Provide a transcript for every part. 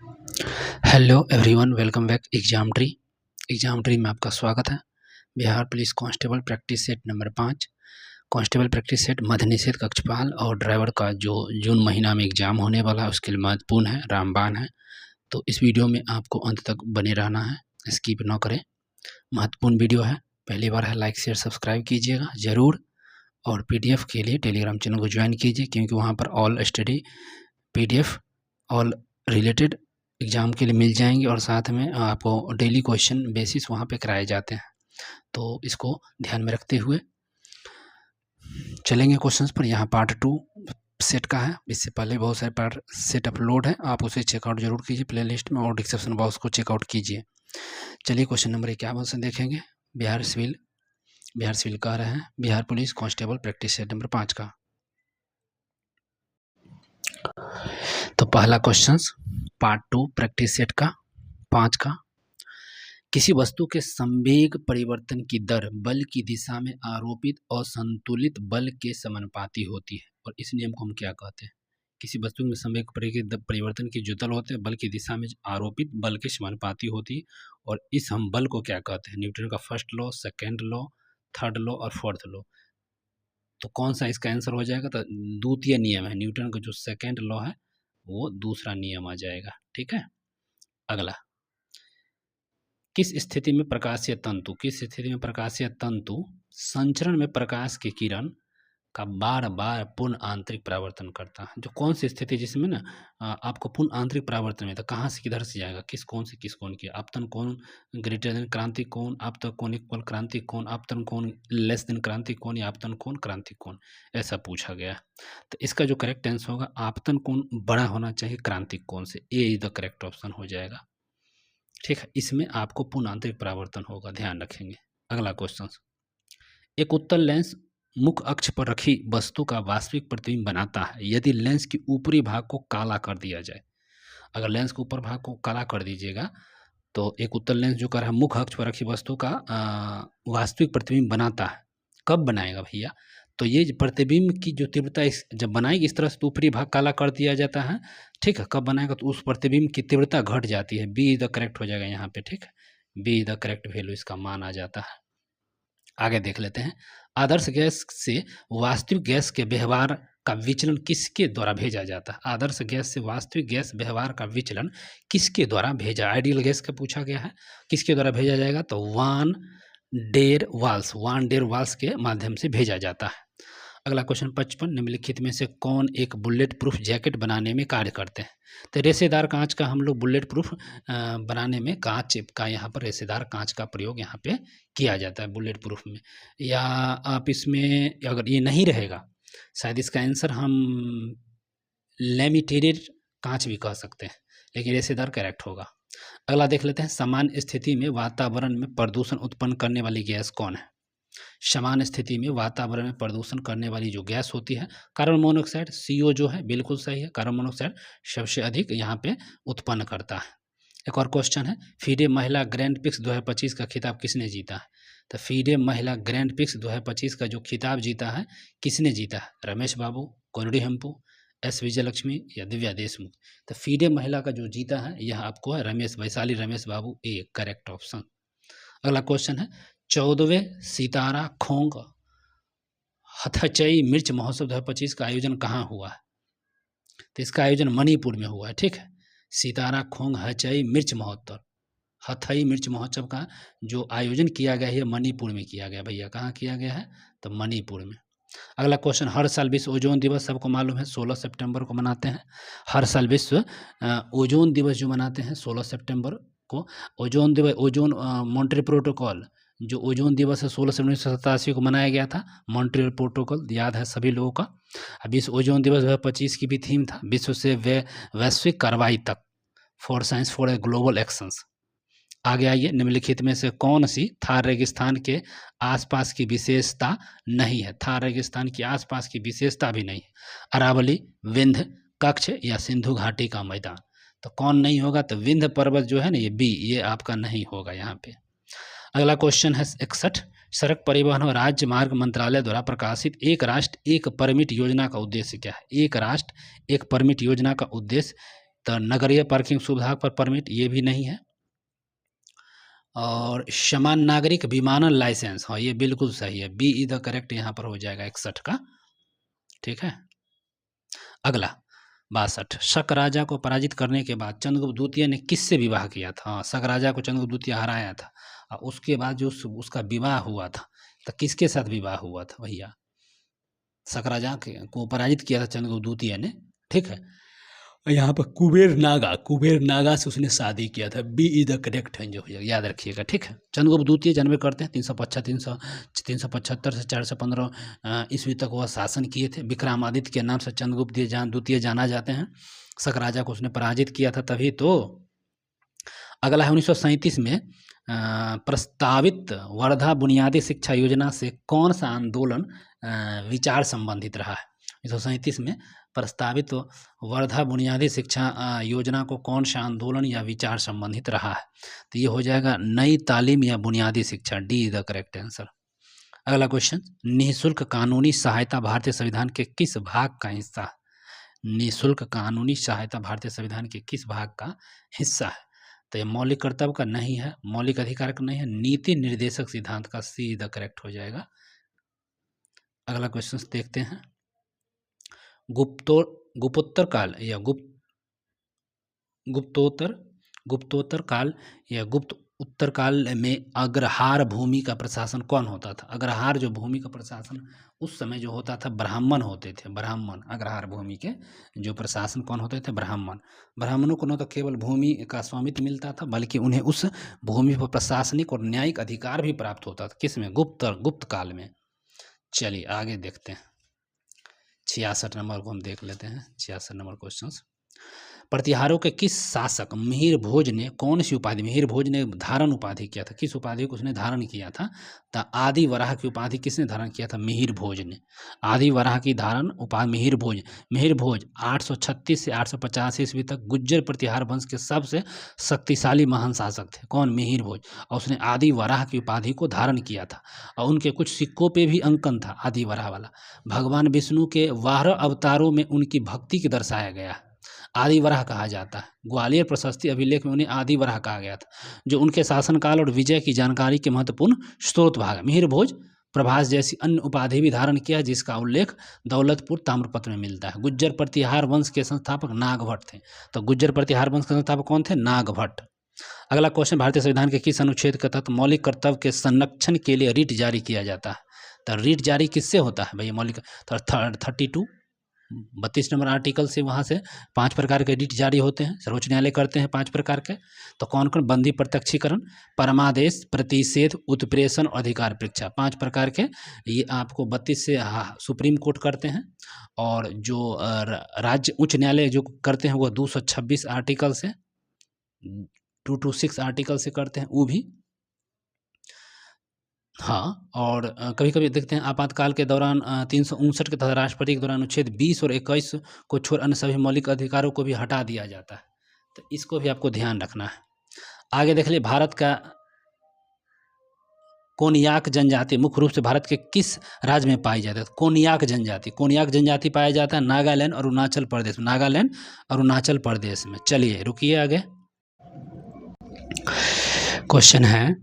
Hello everyone, welcome back exam tree में आपका स्वागत है। Bihar police constable practice set number 5 constable practice set मध्य निषेध कक्षपाल और ड्राइवर का जो जून महीना में एग्जाम होने वाला है उसके लिए महत्वपूर्ण है, रामबाण है। तो इस वीडियो में आपको अंत तक बने रहना है, स्किप न करें। महत्वपूर्ण वीडियो है, पहली बार है लाइक शेयर सब्सक्राइब कीजिएगा ज़रूर। और PDF के लिए टेलीग्राम चैनल को ज्वाइन कीजिए, क्योंकि वहाँ पर all study PDF all related exam के लिए मिल जाएंगे और साथ में आपको डेली क्वेश्चन बेसिस वहाँ पे कराए जाते हैं। तो इसको ध्यान में रखते हुए चलेंगे क्वेश्चंस पर। यहाँ पार्ट 2 सेट का है, इससे पहले बहुत सारे पार्ट सेट अपलोड है, आप उसे चेकआउट जरूर कीजिए प्लेलिस्ट में और डिस्क्रिप्शन बॉक्स को चेकआउट कीजिए। चलिए क्वेश्चन नंबर 51 से देखेंगे। बिहार सिविल कह रहे हैं Bihar police constable practice set number 5 का। तो पहला क्वेश्चन पार्ट 2 प्रैक्टिस सेट का 5 का। किसी वस्तु के संवेग परिवर्तन की दर बल की दिशा में आरोपित और संतुलित बल के समानुपाती होती है, और इस नियम को हम क्या कहते हैं? किसी वस्तु में संवेग परिवर्तन की जो दर होते हैं बल की दिशा में आरोपित बल के समानुपाती होती है, और इस हम बल को क्या कहते हैं? न्यूटन का first law, second law, third law और फोर्थ लॉ। तो कौन सा इसका आंसर हो जाएगा? तो द्वितीय नियम है, न्यूटन का जो सेकेंड लॉ है वो दूसरा नियम आ जाएगा। ठीक है, अगला। किस स्थिति में प्रकाशीय तंतु संचरण में प्रकाश की किरण का बार बार पूर्ण आंतरिक परावर्तन करता है? जो कौन सी स्थिति जिसमें ना आपको पूर्ण आंतरिक परावर्तन में, तो कहाँ से किधर से जाएगा, किस कोण की? आपतन कोण ग्रेटर देन क्रांति कोण, आपतन कोण इक्वल क्रांति कोण, आपतन कोण लेस देन क्रांति कोण, या आपतन कोण क्रांति कोण, ऐसा पूछा गया है। तो इसका जो करेक्ट आंसर होगा, आपतन कोण बड़ा होना चाहिए क्रांतिक कोण से, ए इज द करेक्ट ऑप्शन हो जाएगा। ठीक है, इसमें आपको पूर्ण आंतरिक परावर्तन होगा, ध्यान रखेंगे। अगला क्वेश्चन, एक उत्तल लेंस मुख्य अक्ष पर रखी वस्तु का वास्तविक प्रतिबिंब बनाता है यदि लेंस के ऊपरी भाग को काला कर दिया जाए। अगर लेंस के ऊपर भाग को काला कर दीजिएगा तो एक उत्तल लेंस जो कर रहा है मुख्य अक्ष पर रखी वस्तु का वास्तविक प्रतिबिंब बनाता है। कब बनाएगा भैया? तो ये प्रतिबिंब की जो तीव्रता जब बनाएगी इस तरह से तो ऊपरी भाग काला कर दिया जाता है। ठीक है, कब बनाएगा? तो उस प्रतिबिंब की तीव्रता घट जाती है। बी इज द करेक्ट हो जाएगा यहाँ पे। ठीक है, B is the correct value इसका मान आ जाता है। आगे देख लेते हैं। आदर्श गैस से वास्तविक गैस के व्यवहार का विचलन किसके द्वारा भेजा जाता है? आदर्श गैस से वास्तविक गैस व्यवहार का विचलन किसके द्वारा भेजा? आइडियल गैस का पूछा गया है, किसके द्वारा भेजा जाएगा? तो वान डेर वाल्स के माध्यम से भेजा जाता है। अगला क्वेश्चन 55, निम्नलिखित में से कौन एक बुलेट प्रूफ जैकेट बनाने में कार्य करते हैं? तो रेशेदार कांच का हम लोग बुलेट प्रूफ बनाने में कांच का यहाँ पर रेशेदार कांच का प्रयोग यहाँ पे किया जाता है बुलेट प्रूफ में। या आप इसमें अगर ये नहीं रहेगा, शायद इसका आंसर हम लैमिनेटेड कांच भी कह सकते हैं, लेकिन रेशेदार करेक्ट होगा। अगला देख लेते हैं, सामान्य स्थिति में वातावरण में प्रदूषण उत्पन्न करने वाली गैस कौन है? समान स्थिति में वातावरण में प्रदूषण करने वाली जो गैस होती है कार्बन मोनोऑक्साइड, CO जो है बिल्कुल सही है, कार्बन मोनोऑक्साइड सबसे अधिक यहाँ पे उत्पन्न करता है। एक और क्वेश्चन है, फीडे महिला ग्रैंड प्रिक्स 2025 का खिताब किसने जीता है? तो फीडे महिला ग्रैंड प्रिक्स 2025 का जो खिताब जीता है किसने जीता है? रमेश बाबू, कोनडी हेम्पू, S विजयलक्ष्मी या दिव्या देशमुख? तो फीडे महिला का जो जीता है यह आपको है वैशाली रमेश बाबू, ए करेक्ट ऑप्शन। अगला क्वेश्चन है, 14वें सितारा खोंग हथचई मिर्च महोत्सव 2025 का आयोजन कहाँ हुआ है? तो इसका आयोजन मणिपुर में हुआ है। ठीक है, सितारा खोंग हथई मिर्च महोत्सव का जो आयोजन किया गया है मणिपुर में किया गया। भैया कहाँ किया गया है? तो मणिपुर में। अगला क्वेश्चन, हर साल विश्व ओजोन दिवस सबको मालूम है 16 सितंबर को मनाते हैं। हर साल विश्व ओजोन दिवस जो मनाते हैं 16 सितंबर को, ओजोन दिवस, ओजोन मॉन्ट्रियल प्रोटोकॉल जो ओजोन दिवस है 16 सितंबर 1987 को मनाया गया था, मॉन्ट्रियल प्रोटोकॉल याद है सभी लोगों का। विश्व ओजोन दिवस 2025 की भी थीम था विश्व से वैश्विक कार्रवाई तक, for science for a global actions. आगे आइए, निम्नलिखित में से कौन सी थार रेगिस्तान के आसपास की विशेषता नहीं है? थार रेगिस्तान की आसपास की विशेषता भी नहीं है। अरावली, विंध्य, कच्छ या सिंधु घाटी का मैदान? तो कौन नहीं होगा? तो विंध्य पर्वत जो है ना, ये बी, ये आपका नहीं होगा यहाँ पे। अगला क्वेश्चन है 61, सड़क परिवहन और राज्य मार्ग मंत्रालय द्वारा प्रकाशित एक राष्ट्र एक परमिट योजना का उद्देश्य क्या है? एक राष्ट्र एक परमिट योजना का उद्देश्य तो नगरीय पार्किंग सुविधा पर परमिट ये भी नहीं है। और समान नागरिक विमानन लाइसेंस, हाँ ये बिल्कुल सही है, बी इज द करेक्ट यहाँ पर हो जाएगा 61 का। ठीक है, अगला 62, शक राजा को पराजित करने के बाद चंद्रगुप्त द्वितीय ने किससे विवाह किया था? हाँ, शक राजा को चंद्रगुप्त द्वितीय हराया था और उसके बाद जो उसका विवाह हुआ था, तो किसके साथ विवाह हुआ था भैया? शक राजा को पराजित किया था चंद्रगुप्त द्वितीय ने। ठीक है, यहाँ पर कुबेर नागा से उसने शादी किया था, बी इज द करेक्ट है जो याद रखिएगा। ठीक है, चंद्रगुप्त द्वितीय जन्म करते हैं 375 से 415 ईस्वी तक वह शासन किए थे। विक्रमादित्य के नाम से चंद्रगुप्त द्वितीय जाना जाते हैं। शक राजा को उसने पराजित किया था तभी तो। अगला है 1937 में प्रस्तावित वर्धा बुनियादी शिक्षा योजना से कौन सा आंदोलन विचार संबंधित रहा है? 1937 में प्रस्तावित वर्धा बुनियादी शिक्षा योजना को कौन सा आंदोलन या विचार संबंधित रहा है? तो ये हो जाएगा नई तालीम या बुनियादी शिक्षा, D is the correct answer. अगला क्वेश्चन, निःशुल्क कानूनी सहायता भारतीय संविधान के किस भाग का हिस्सा है? निःशुल्क कानूनी सहायता भारतीय संविधान के किस भाग का हिस्सा है? तो ये मौलिक कर्तव्य का नहीं है, मौलिक अधिकार का नहीं है, नीति निर्देशक सिद्धांत का, सी द करेक्ट हो जाएगा। अगला क्वेश्चन देखते हैं, गुप्तोत्तर काल या गुप्तोत्तर काल या गुप्त उत्तर काल में अग्रहार भूमि का प्रशासन कौन होता था? अग्रहार जो भूमि का प्रशासन उस समय जो होता था, ब्राह्मण होते थे, ब्राह्मण। अग्रहार भूमि के जो प्रशासन कौन होते थे? ब्राह्मण। ब्राह्मणों को न तो केवल भूमि का स्वामित्व मिलता था, बल्कि उन्हें उस भूमि पर प्रशासनिक और न्यायिक अधिकार भी प्राप्त होता था। किस में? गुप्त काल में। चलिए आगे देखते हैं, 66 नंबर को हम देख लेते हैं। 66 नंबर क्वेश्चन, प्रतिहारों के किस शासक मिहिर भोज ने कौन सी उपाधि, मिहिर भोज ने धारण उपाधि किया था? किस उपाधि को उसने धारण किया था? तो आदि वराह की उपाधि किसने धारण किया था? मिहिर भोज ने। आदि वराह की धारण उपाधि मिहिर भोज 836 से 885 ईस्वी तक गुज्जर प्रतिहार वंश के सबसे शक्तिशाली महान शासक थे। कौन? मिहिर भोज। और उसने आदि वराह की उपाधि को धारण किया था और उनके कुछ सिक्कों पे भी अंकन था आदि वराह वाला। भगवान विष्णु के 12 अवतारों में उनकी भक्ति को दर्शाया गया है, आदि वराह कहा जाता है। ग्वालियर प्रशस्ति अभिलेख में उन्हें आदि वराह कहा गया था, जो उनके शासनकाल और विजय की जानकारी के महत्वपूर्ण स्रोत भाग है। मिहिर भोज प्रभास जैसी अन्य उपाधि भी धारण किया, जिसका उल्लेख दौलतपुर ताम्रपत्र में मिलता है। गुज्जर प्रतिहार वंश के संस्थापक नागभट्ट थे। तो गुज्जर प्रतिहार वंश के संस्थापक कौन थे? नागभट्ट। अगला क्वेश्चन, भारतीय संविधान के किस अनुच्छेद के तहत मौलिक कर्तव्य के संरक्षण के लिए रिट जारी किया जाता है? तो रिट जारी किससे होता है भैया? मौलिक 32 नंबर आर्टिकल से, वहाँ से 5 प्रकार के रिट जारी होते हैं, सर्वोच्च न्यायालय करते हैं 5 प्रकार के। तो कौन कौन? बंदी प्रत्यक्षीकरण, परमादेश, प्रतिषेध, उत्प्रेषण और अधिकार परीक्षा, 5 प्रकार के। ये आपको 32 से सुप्रीम कोर्ट करते हैं, और जो राज्य उच्च न्यायालय जो करते हैं वो 226 आर्टिकल से, 226 आर्टिकल से करते हैं वो भी। हाँ, और कभी कभी देखते हैं आपातकाल के दौरान 359 के तहत राष्ट्रपति के दौरान अनुच्छेद 20 और 21 को छोड़ अन्य सभी मौलिक अधिकारों को भी हटा दिया जाता है। तो इसको भी आपको ध्यान रखना है। आगे देख लिए, भारत का कोनियाक जनजाति मुख्य रूप से भारत के किस राज्य में पाई जाती है? कोनियाक जनजाति पाया जाता है नागालैंड और अरुणाचल प्रदेश में। नागालैंड और अरुणाचल प्रदेश में। चलिए रुकिए आगे। क्वेश्चन है,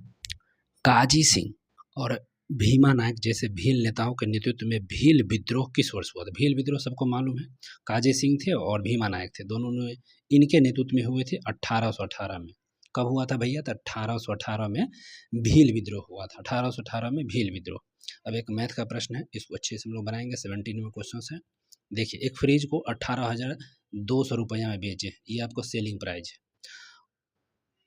काजी सिंह और भीमा नायक जैसे भील नेताओं के नेतृत्व में भील विद्रोह किस वर्ष हुआ था? भील विद्रोह सबको मालूम है, काजी सिंह थे और भीमा नायक थे, दोनों ने इनके नेतृत्व में हुए थे 1818 में। कब हुआ था भैया? तो 1818 में भील विद्रोह हुआ था। 1818 में भील विद्रोह। अब एक मैथ का प्रश्न है, इसको अच्छे से हम लोग बनाएंगे। 17 में क्वेश्चन है। देखिए, एक फ्रिज को 18,200 रुपया में बेचे, ये आपको सेलिंग प्राइस है।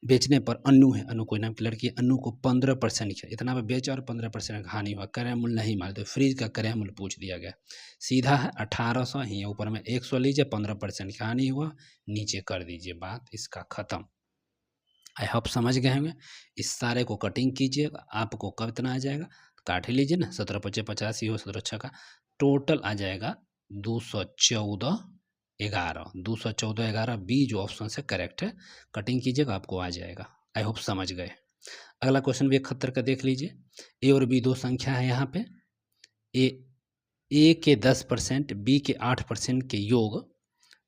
बेचने पर अन्नू है, अन्नू कोई नाम की लड़की है, अन्नू को 15% किया, इतना पे बेचा और 15% हानि हुआ, क्रय मूल्य नहीं मालते, फ्रिज का क्रय मूल्य पूछ दिया गया। सीधा है 1800 ही, ऊपर में 100 लीजिए, 15% की हानि हुआ, नीचे कर दीजिए, बात इसका खत्म। आई होप समझ गए होंगे। इस सारे को कटिंग कीजिएगा, आपको कब इतना आ जाएगा? काट ही लीजिए ना, 17 × 5 = 85 हो, 17 × 6 का टोटल आ जाएगा 214/11। 214/11 बी जो ऑप्शन से करेक्ट है, कटिंग कीजिएगा आपको आ जाएगा। आई होप समझ गए। अगला क्वेश्चन भी 71 का देख लीजिए। ए और बी दो संख्या है यहाँ पे, ए के 10%, बी के 8% के योग,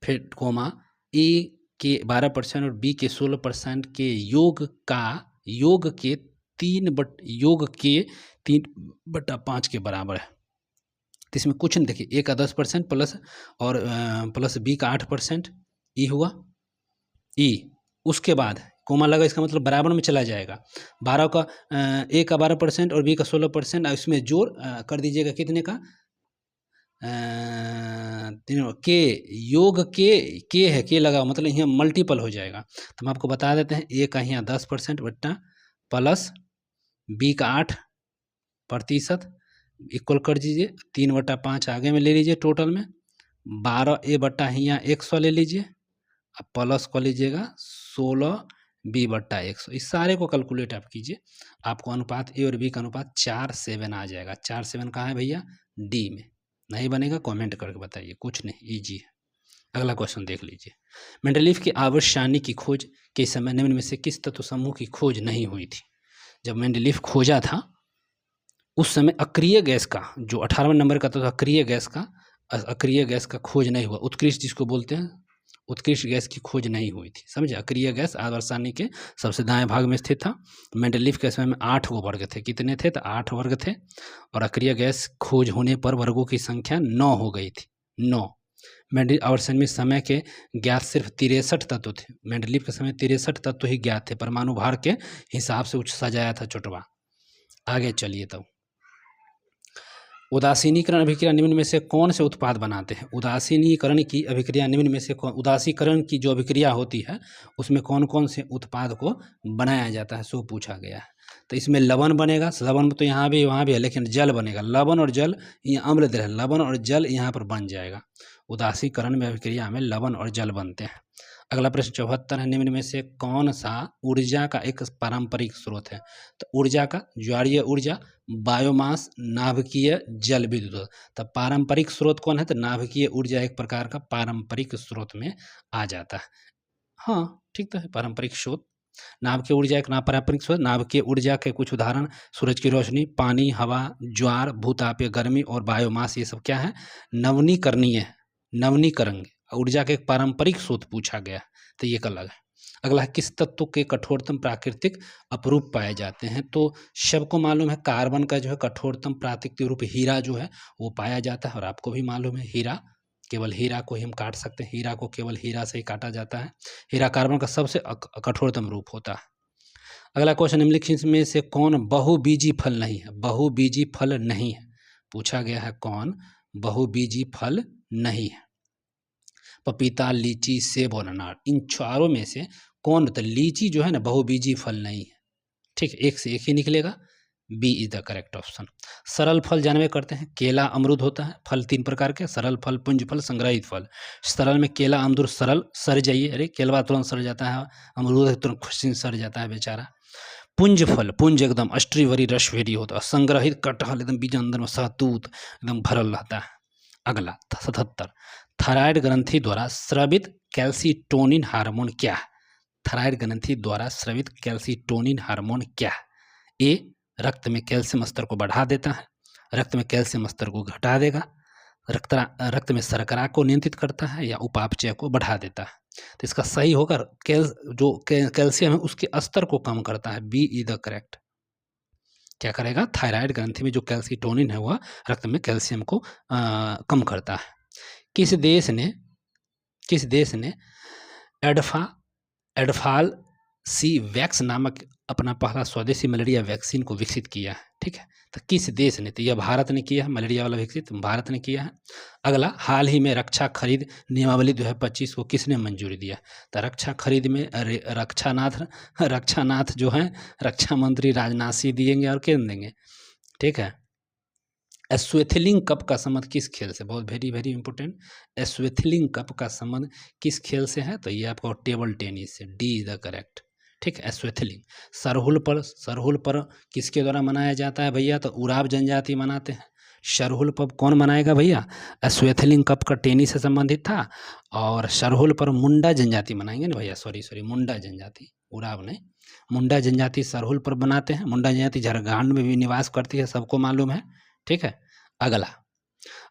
फिर कोमा ए के 12% और बी के 16% के योग के 3/5 के बराबर है। तो इसमें कुछ नहीं, देखिए ए का 10% प्लस और प्लस बी का 8% ई हुआ ई, उसके बाद कोमा लगा, इसका मतलब बराबर में चला जाएगा। 12 का ए का 12% और बी का 16%, इसमें जोड़ कर दीजिएगा कितने का, तीनों के योग के है, के लगा मतलब यहाँ मल्टीपल हो जाएगा। तो हम आपको बता देते हैं, ए का यहाँ 10% बट्टा प्लस बी का 8% इक्वल कर दीजिए, 3/5 आगे में ले लीजिए, टोटल में 12 ए बट्टा यहाँ 100 ले लीजिए, अब प्लस कर लीजिएगा 16 बी बट्टा 100। इस सारे को कैलकुलेट आप कीजिए, आपको अनुपात ए और बी का अनुपात 4:7 आ जाएगा। 4:7 कहाँ है भैया, डी में। नहीं बनेगा कमेंट करके बताइए, कुछ नहीं, इजी है। अगला क्वेश्चन देख लीजिए। मेंडलीफ की आवर्त की खोज के समय निम्न में से किस तत्व समूह की खोज नहीं हुई थी? जब मेंडलीफ खोजा था उस समय अक्रिय गैस का, जो 18वें नंबर का तत्व अक्रिय गैस का खोज नहीं हुआ। उत्कृष्ट जिसको बोलते हैं, उत्कृष्ट गैस की खोज नहीं हुई थी, समझे। अक्रिय गैस आवर्त के सबसे दाएं भाग में स्थित था। मेंडलीफ के समय में 8 गो वर्ग थे। कितने थे, तो 8 वर्ग थे, और अक्रिय गैस खोज होने पर वर्गों की संख्या 9 हो गई थी, 9। मेंडलीफ आवर्त में समय के ज्ञात सिर्फ 63 तत्व थे। मेंडलीफ के समय 63 तत्व ही ज्ञात थे, परमाणु भार के हिसाब से सजाया था चुटवा। आगे चलिए तब, उदासीनीकरण अभिक्रिया निम्न में से कौन से उत्पाद बनाते हैं? उदासीनीकरण की अभिक्रिया निम्न में से उदासीकरण की जो अभिक्रिया होती है उसमें कौन कौन से उत्पाद को बनाया जाता है, सो पूछा गया है। तो इसमें लवण बनेगा, लवण तो यहाँ भी वहाँ भी है, लेकिन जल बनेगा। लवण और जल, यहाँ अम्ल है, लवण और जल यहाँ पर बन जाएगा। उदासीकरण में अभिक्रिया में लवण और जल बनते हैं। अगला प्रश्न 74 है, निम्न में से कौन सा ऊर्जा का एक पारंपरिक स्रोत है? तो ऊर्जा का ज्वारीय ऊर्जा, बायोमास, नाभिकीय जल विद्युत। तो पारंपरिक स्रोत कौन है? तो नाभिकीय ऊर्जा एक प्रकार का पारंपरिक स्रोत में आ जाता है। हाँ ठीक तो है, पारंपरिक स्रोत। नाभिकीय ऊर्जा एक पारंपरिक स्रोत। नाभिकीय ऊर्जा के कुछ उदाहरण, सूरज की रोशनी, पानी, हवा, ज्वार, भूतापीय गर्मी और बायोमास, ये सब क्या है? नवीनीकरणीय ऊर्जा के एक पारंपरिक स्रोत पूछा गया, तो ये अलग है। अगला है, किस तत्व के कठोरतम प्राकृतिक अपरूप पाए जाते हैं? तो सबको मालूम है कार्बन का जो है कठोरतम प्राकृतिक रूप हीरा जो है वो पाया जाता है, और आपको भी मालूम है हीरा, केवल हीरा को ही हम काट सकते हैं, हीरा को केवल हीरा से ही काटा जाता है। हीरा कार्बन का सबसे कठोरतम रूप होता है। अगला क्वेश्चन, निम्नलिखित में से कौन बहुबीजी फल नहीं है? बहुबीजी फल नहीं है पूछा गया है, कौन बहुबीजी फल नहीं है? पपीता, लीची, सेब और अनार, इन चारों में से कौन? तो लीची जो है ना बहुबीजी फल नहीं है, ठीक, एक से एक ही निकलेगा, B is the correct option. सरल फल जानवे करते हैं, केला, अमरूद होता है। फल 3 प्रकार के, सरल फल, पुंज फल, संग्रहित फल। सरल में केला, अमरूद, सरल सड़ जाइए, अरे केलवा तुरंत सड़ जाता है, अमरूद तुरंत खुशी सड़ जाता है बेचारा। पुंज फल, पुंज एकदम अष्टरी रस भेरी होता है। संग्रहित कटहल एकदम बीज अंदर में सहतूत एकदम भरल रहता है। अगला 77, थायराइड ग्रंथि द्वारा स्रावित कैल्सीटोनिन हार्मोन क्या है? थायराइड ग्रंथि द्वारा स्रावित कैल्सीटोनिन हार्मोन क्या है? ए, रक्त में कैल्शियम स्तर को बढ़ा देता है, रक्त में कैल्शियम स्तर को घटा देगा, रक्त में शर्करा को नियंत्रित करता है, या उपापचय को बढ़ा देता है। तो इसका सही होगा जो कैल्शियम है उसके स्तर को कम करता है, बी इज द करेक्ट। क्या करेगा? थायराइड ग्रंथि में जो कैल्सीटोनिन है वह रक्त में कैल्शियम को कम करता है। किस देश ने एडफाल सी वैक्स नामक अपना पहला स्वदेशी मलेरिया वैक्सीन को विकसित किया है? ठीक है, तो किस देश ने? तो यह भारत ने किया है, मलेरिया वाला विकसित भारत ने किया है। अगला, हाल ही में रक्षा खरीद नियमावली 2025 को किसने मंजूरी दिया? तो रक्षा खरीद में रक्षानाथ जो है रक्षा मंत्री राजनाथ सिंह दिएंगे, और केंद्र देंगे, ठीक है। एस्वेथलिंग कप का संबंध किस खेल से? बहुत वेरी वेरी इंपॉर्टेंट। एस्वेथलिंग कप का संबंध किस खेल से है? तो ये आपको टेबल टेनिस से, डी इज द करेक्ट, ठीक है। एस्वेथलिंग। सरहुल पर किसके द्वारा मनाया जाता है भैया? तो उराव जनजाति मनाते हैं। सरहुल पर कौन मनाएगा भैया? एस्वेथलिंग कप का टेनिस से संबंधित था, और सरहुल पर मुंडा जनजाति मनाएंगे ना भैया, सॉरी मुंडा जनजाति, उराव नहीं, मुंडा जनजाति सरहुल पर बनाते हैं। मुंडा जनजाति झारखंड में भी निवास करती है, सबको मालूम है, ठीक है। अगला,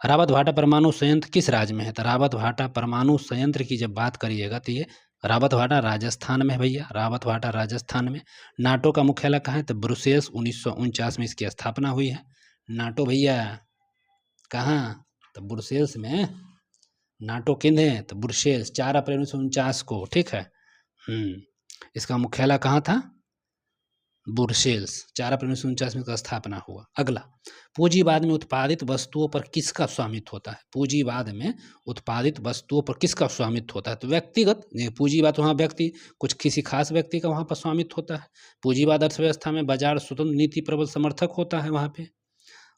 रावत भाटा परमाणु संयंत्र किस राज्य में है? तो रावत भाटा परमाणु संयंत्र की जब बात करिएगा तो ये रावतभाटा राजस्थान में है भैया, रावतभाटा राजस्थान में। नाटो का मुख्यालय कहाँ है? तो ब्रुसेल्स, 1949 में इसकी स्थापना हुई है। नाटो भैया कहाँ? तो ब्रुसेल्स में नाटो केंद्र है, तो ब्रुसेल्स 4 अप्रैल 1949 को, ठीक है। इसका मुख्यालय कहाँ था? ब्रुसेल्स, 4 अप्रैल 1949 में इसका स्थापना हुआ। अगला, पूंजीवाद में उत्पादित वस्तुओं पर किसका स्वामित्व होता है? पूंजीवाद में उत्पादित वस्तुओं पर किसका स्वामित्व होता है? तो व्यक्तिगत, पूंजीवाद वहाँ व्यक्ति, कुछ किसी खास व्यक्ति का वहाँ पर स्वामित्व होता है। पूंजीवाद अर्थव्यवस्था में बाजार स्वतंत्र नीति प्रबल समर्थक होता है वहाँ पे,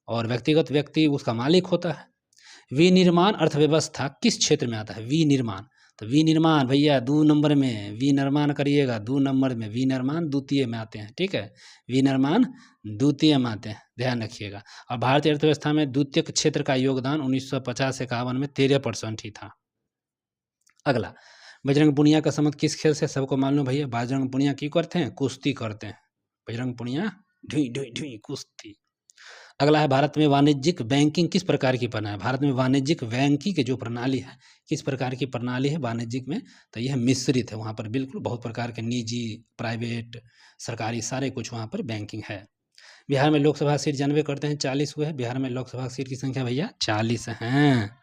और व्यक्तिगत व्यक्ति उसका मालिक होता है। विनिर्माण अर्थव्यवस्था किस क्षेत्र में आता है? विनिर्माण, तो विनिर्माण भैया 2 नंबर में, विनिर्माण करिएगा 2 नंबर में, विनिर्माण द्वितीय में आते हैं, ठीक है। विनिर्माण द्वितीय में आते हैं, ध्यान रखिएगा। और भारतीय अर्थव्यवस्था में द्वितीयक क्षेत्र का योगदान 1950-51 में 13% ही था। अगला, बजरंग पुनिया का संबंध किस खेल से? सबको मालूम भैया, बजरंग पुनिया क्यों करते हैं? कुश्ती करते हैं। बजरंग पुनिया ढुई ढुई ढुई कुश्ती। अगला है, भारत में वाणिज्यिक बैंकिंग किस प्रकार की प्रणाली है? भारत में वाणिज्यिक बैंकिंग की जो प्रणाली है, किस प्रकार की प्रणाली है वाणिज्यिक में? तो यह मिश्रित है, वहाँ पर बिल्कुल बहुत प्रकार के निजी, प्राइवेट, सरकारी, सारे कुछ वहाँ पर बैंकिंग है। बिहार में लोकसभा सीट जानबे करते हैं 40 हुए हैं। बिहार में लोकसभा सीट की संख्या भैया 40 हैं।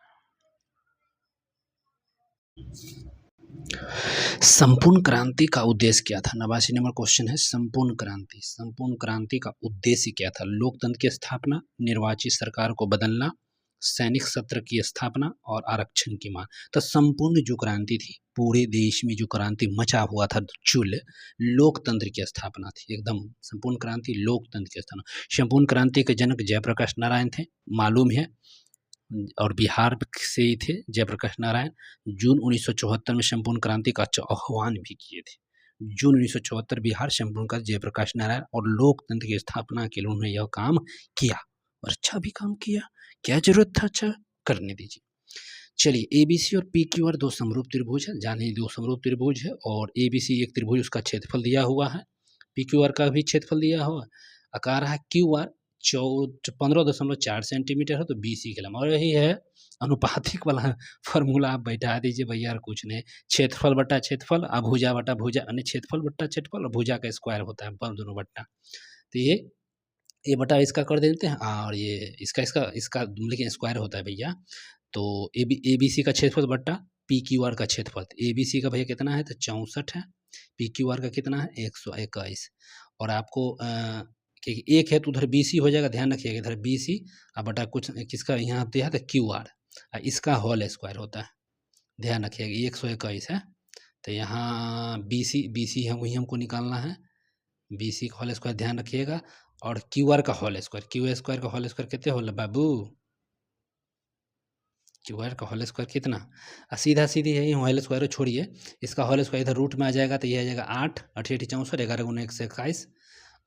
संपूर्ण क्रांति का उद्देश्य क्या था? 89 नंबर क्वेश्चन है, संपूर्ण क्रांति। संपूर्ण क्रांति का उद्देश्य क्या था? लोकतंत्र की स्थापना, निर्वाचित सरकार को बदलना, सैनिक सत्र की स्थापना और आरक्षण की मांग। तो संपूर्ण जो क्रांति थी, पूरे देश में जो क्रांति मचा हुआ था, चुल लोकतंत्र की स्थापना थी। एकदम संपूर्ण क्रांति लोकतंत्र की स्थापना। संपूर्ण क्रांति के जनक जयप्रकाश नारायण थे, मालूम है, और बिहार से ही थे जयप्रकाश नारायण। जून 1974 में संपूर्ण क्रांति का आह्वान भी किए थे। जून 1974 बिहार संपूर्ण का जयप्रकाश नारायण, और लोकतंत्र की स्थापना के लिए उन्होंने यह काम किया, और अच्छा भी काम किया। क्या जरूरत था? अच्छा करने दीजिए। चलिए, एबीसी और पीक्यूआर 2 समरूप त्रिभुज है, जानिए 2 समरूप त्रिभुज है, और एबीसी एक त्रिभुज, उसका क्षेत्रफल दिया हुआ है, पीक्यूआर का भी क्षेत्रफल दिया हुआ। आकार है क्यूआर 15.4 सेंटीमीटर है, तो बीसी की लंबाई, और यही है अनुपातिक वाला फॉर्मूला आप बैठा दीजिए भैया, और कुछ नहीं। क्षेत्रफल बट्टा क्षेत्रफल, और भुजा बट्टा भुजा, यानी क्षेत्रफल बट्टा क्षेत्रफल, और भुजा का स्क्वायर होता है, दोनों बट्टा। तो ये बटा इसका कर देते हैं, और ये इसका लेकिन स्क्वायर होता है भैया। तो एबीसी का क्षेत्रफल बट्टा पीक्यूआर का क्षेत्रफल। एबीसी का भैया कितना है? तो 64 है। पीक्यूआर का कितना है? 121। और आपको एक है तो उधर बीसी हो जाएगा, ध्यान रखिएगा, इधर बीसी और बटा कुछ किसका यहाँ दिया है? तो क्यूआर, इसका होल स्क्वायर होता है, ध्यान रखिएगा। 121 है, तो यहाँ बीसी है, वही हमको निकालना है, बीसी का होल स्क्वायर, ध्यान रखिएगा। और क्यूआर का होल स्क्वायर, क्यू स्क्वायर का होल स्क्वायर कितने होला बाबू? क्यूआर का होल स्क्वायर कितना? सीधा सीधी है, होल स्क्वायर छोड़िए, इसका होल स्क्वायर इधर रूट में आ जाएगा, तो ये आ जाएगा 8, 8 64, 11 गुना 121,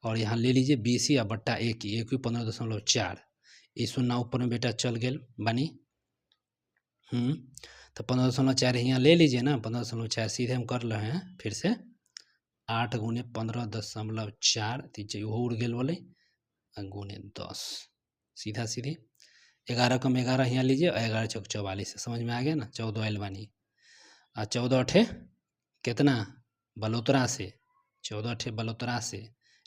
और यहाँ ले लीजिए बीसी या बट्टा एक ही 15.4। ये शून्य ऊपर में बेटा चल गए बानी, तो 15.4 यहाँ ले लीजिए ना, 15.4 सीधे हम कर रहे हैं फिर से, 8 गुने 15.4, तीजे उड़ गेल बोले, गुने 10, सीधा सीधी 11 कम 11 यहाँ लीजिए, 11 चौक 44, समझ में आ गया ना? 14 आयल बानी, और 14 अठे कितना? बलोतरा से, 14 अठे बलोतरा से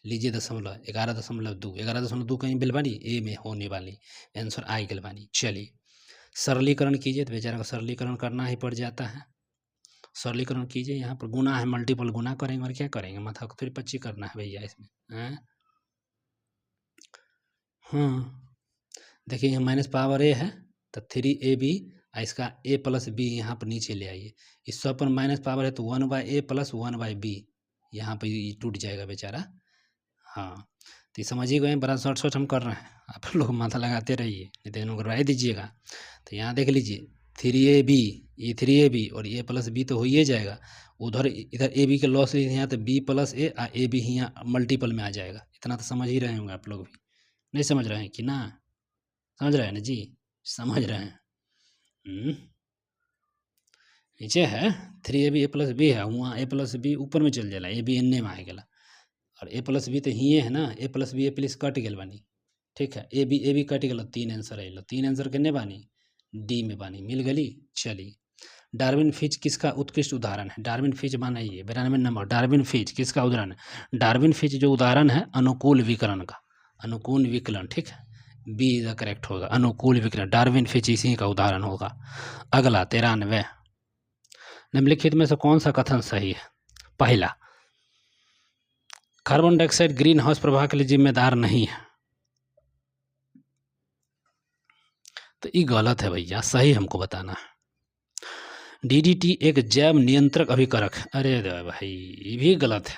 लीजिए दशमलव, 11.2, 11.2 कहीं बिल बानी, ए में होने वाली आंसर आ गल बानी। चलिए सरलीकरण कीजिए, तो बेचारा को सरलीकरण करना ही पड़ जाता है। सरलीकरण कीजिए, यहाँ पर गुना है, मल्टीपल गुना करेंगे, और क्या करेंगे? माथा को 3 करना है भैया इसमें, हाँ देखिए, यहाँ माइनस पावर ए है, तो 3ab, इसका a प्लस बी यहाँ पर नीचे ले आइए। इस सब पर माइनस पावर है, तो 1/a प्लस 1/b, यहाँ पर ये टूट जाएगा बेचारा। हाँ, तो ये समझ ही गए, बड़ा शॉर्ट हम कर रहे हैं, आप लोग माथा लगाते रहिए, नहीं तो इनको करवाई दीजिएगा। तो यहाँ देख लीजिए 3ab, ये 3ab और a प्लस बी तो हो ही जाएगा, उधर इधर ab के लॉस लीजिए यहाँ, तो b प्लस a और a b यहाँ मल्टीपल में आ जाएगा। इतना तो समझ ही रहे होंगे आप लोग भी, नहीं समझ रहे हैं कि ना? समझ रहे हैं ना जी? समझ रहे हैं। नीचे है 3ab a प्लस बी है, वहाँ a प्लस बी ऊपर में चल जाएगा, ए बी एन में आ गया, और a प्लस बी तो ही है ना, a plus B A plus कट गल बानी, ठीक है। ए बी कट गल, 3 आंसर है, 3 आंसर कितने बानी? डी में बानी, मिल गली। चलिए डार्विन फिच किसका उत्कृष्ट उदाहरण है? डार्विन फिच माने ये 92 नंबर। डार्विन फिच किसका उदाहरण है? डार्विन फिच जो उदाहरण है अनुकूल विकरण का, अनुकूल विकलन, ठीक है, बी इज द करेक्ट होगा, अनुकूल विकरण। डार्विन फिच इसी का उदाहरण होगा। अगला 93, निम्नलिखित में से कौन सा कथन सही है? पहला, कार्बन डाइऑक्साइड ग्रीन हाउस प्रभाव के लिए जिम्मेदार नहीं है, तो ये गलत है भैया, सही हमको बताना है। डीडीटी एक जैव नियंत्रक अभिकारक है, अरे भाई ये भी गलत है।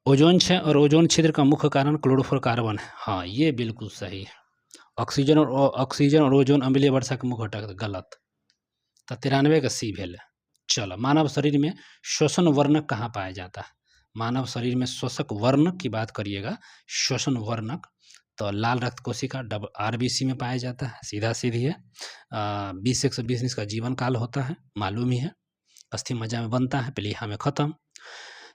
ओजोन क्षय और ओजोन छिद्र का मुख्य कारण क्लोरोफ्लोरोकार्बन है, हाँ ये बिल्कुल सही है। ऑक्सीजन और ओजोन अम्लीय वर्षा के मुख्य घटक, गलत। तो 93 का सी भेल है। चलो, मानव शरीर में श्वसन वर्णक कहाँ पाया जाता है? मानव शरीर में श्वसक वर्णक की बात करिएगा, श्वसन वर्णक, तो लाल रक्त कोशिका आरबीसी में पाया जाता है, सीधा सीधी है। 20 से 120 इसका जीवन काल होता है, मालूम ही है। अस्थि मज्जा में बनता है, प्लीहा में खत्म।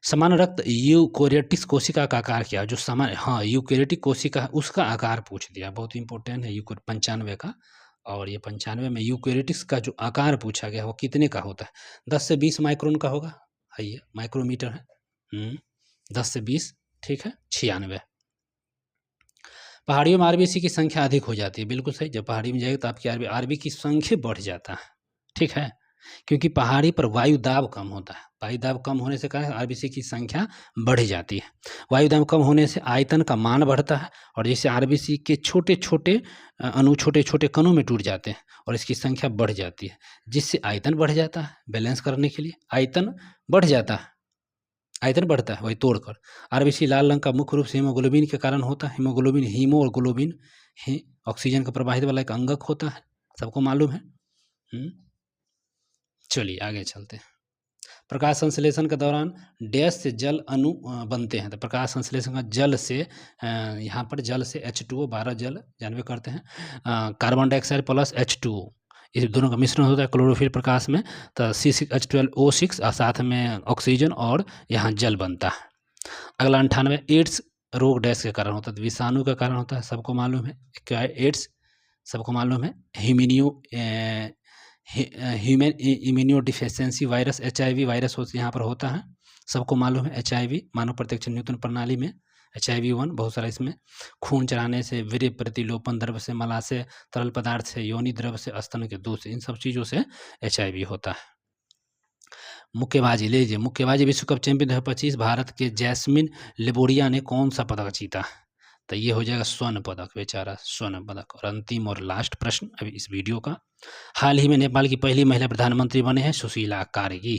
समान रक्त यूकैरियोटिक कोशिका का आकार क्या है? जो समान, हाँ यूकैरियोटिक कोशिका है उसका आकार पूछ दिया, बहुत इंपॉर्टेंट है। 95 का, और ये 95 में यूकैरियोटिक्स का जो आकार पूछा गया वो कितने का होता है? 10 से 20 माइक्रोन का होगा, है ये माइक्रोमीटर है। 10 से 20, ठीक है। 96, पहाड़ियों में आरबीसी की संख्या अधिक हो जाती है, बिल्कुल सही। जब पहाड़ी में जाएगा तो आपकी आरबी की संख्या बढ़ जाता है, ठीक है, क्योंकि पहाड़ी पर वायु दाब कम होता है। वायु दाब कम होने से कारण आरबीसी की संख्या बढ़ जाती है। वायु दाब कम होने से आयतन का मान बढ़ता है, और जैसे आरबीसी के छोटे छोटे अणु छोटे छोटे कणों में टूट जाते हैं और इसकी संख्या बढ़ जाती है, जिससे आयतन बढ़ जाता है। बैलेंस करने के लिए आयतन बढ़ जाता है, आयतन बढ़ता है वही तोड़कर। आरबीसी लाल रंग का मुख्य रूप से हीमोग्लोबिन के कारण होता है। हीमोग्लोबिन ऑक्सीजन का प्रवाहित वाला एक अंगक होता है, सबको मालूम है। चलिए आगे चलते हैं। प्रकाश संश्लेषण के दौरान डैश से जल अणु बनते हैं, तो प्रकाश संश्लेषण का जल से, यहाँ पर जल से H2O 12 जल जानवे करते हैं, कार्बन डाइऑक्साइड प्लस H2O, इस दोनों का मिश्रण होता है क्लोरोफिल प्रकाश में, तो C6H12O6 और साथ में ऑक्सीजन और यहाँ जल बनता है। अगला 98, एड्स रोग डैश के कारण होता है, तो विषाणु का कारण होता है, सबको मालूम है क्या है एड्स, सबको मालूम है। Human immuno deficiency virus HIV virus यहाँ पर होता है, सबको मालूम है। HIV मानव प्रत्यक्ष न्यूटन प्रणाली में HIV-1 बहुत सारा, इसमें खून चढ़ाने से, वीर्य प्रतिलोपन द्रव्य से, मलाशय तरल पदार्थ से, योनि द्रव्य से, स्तन के दूध से, इन सब चीज़ों से HIV होता है। मुक्केबाजी लीजिए, मुक्केबाजी विश्व कप चैंपियन 2025 भारत के जैस्मिन लिबोरिया ने कौन सा पदक जीता? तो ये हो जाएगा स्वर्ण पदक, बेचारा स्वर्ण पदक। और अंतिम और लास्ट प्रश्न अभी इस वीडियो का, हाल ही में नेपाल की पहली महिला प्रधानमंत्री बने हैं सुशीला कार्की।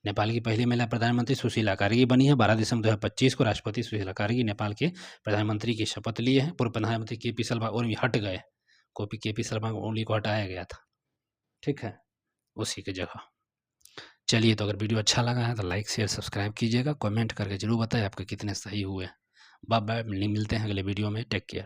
नेपाल की पहली महिला प्रधानमंत्री सुशीला कार्की बनी है। 12 दिसंबर 2025 को राष्ट्रपति सुशीला कार्की नेपाल के प्रधानमंत्री की शपथ लिए हैं। पूर्व प्रधानमंत्री KP शर्मा ओली हट गए, KP शर्मा ओली को हटाया गया था, ठीक है, उसी की जगह। चलिए, तो अगर वीडियो अच्छा लगा है तो लाइक शेयर सब्सक्राइब कीजिएगा, कमेंट करके जरूर बताएं आपके कितने सही हुए। बाय बाय, मिलते हैं अगले वीडियो में, टेक केयर।